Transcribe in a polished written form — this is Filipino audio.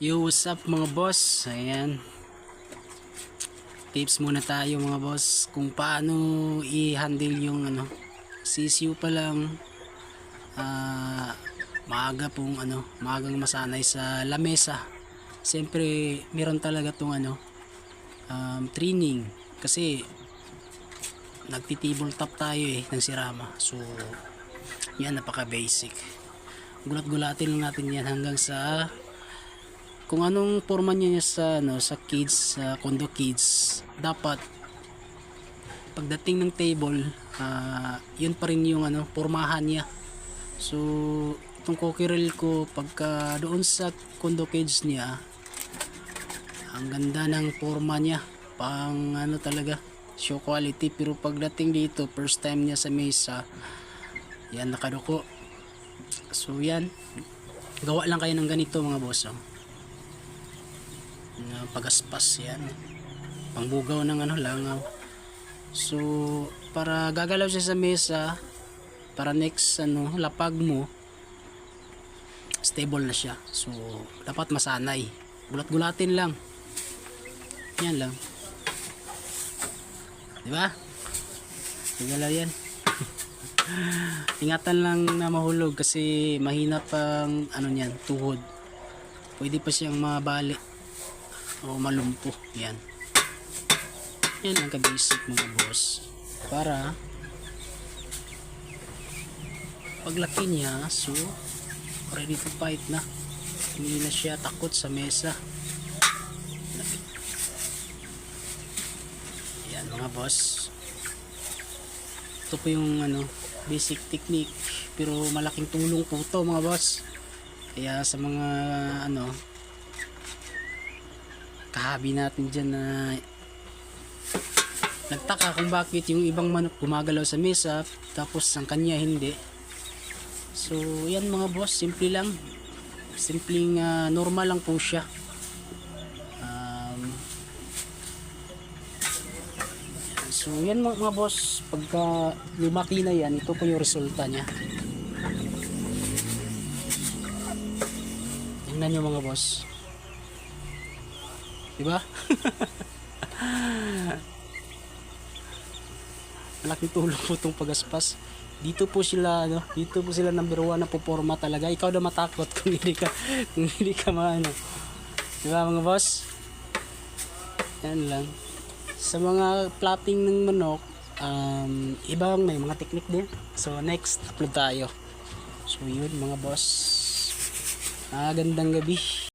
Yo, what's up mga boss? Ayan, tips muna tayo mga boss kung paano i-handle yung sisiu pa lang. Maaga pong maagang masanay sa lamesa. Siyempre meron talaga tong training kasi nagti-table top tayo ng sirama. So yan, napaka basic. Gulat-gulatin lang natin yan hanggang sa kung anong forma niya sa kids, sa condo kids. Dapat pagdating ng table, yun pa rin yung pormahan niya. So itong cookerel ko, pagka doon sa condo kids niya, ang ganda ng forma niya, pang talaga show quality. Pero pagdating dito, first time niya sa mesa, yan, nakaduko. So yan, gawa lang kayo ng ganito mga boss, pagaspas yan, pangbugaw ng langaw. So para gagalaw siya sa mesa, para next lapag mo stable na siya. So dapat masanay, gulat-gulatin lang, yan lang, diba? Gagalaw yan. Ingatan lang na mahulog kasi mahina pang niyan, tuhod. Pwede pa siyang mabali o malumpo. Yan ang ka-basic mga boss, para paglaki niya, so ready to fight na, hindi na siya takot sa mesa. Yan mga boss, ito po yung basic technique, pero malaking tulong po ito mga boss. Kaya sa mga kahabi natin dyan na nagtaka kung bakit yung ibang manok gumagalaw sa mesa tapos ang kanya hindi. So yan mga boss, simple lang, simpleng normal lang po siya. So yan mga boss, pagka lumaki na yan, ito po yung resulta nya. Tingnan nyo mga boss, diba? Malaking tulong po itong pagaspas. Dito po sila number 1 na puporma talaga. Ikaw na matakot kung hindi ka diba mga boss? Yan lang. Sa mga plating ng manok, ibang may mga technique din. So next upload tayo. So yun mga boss, gandang gabi.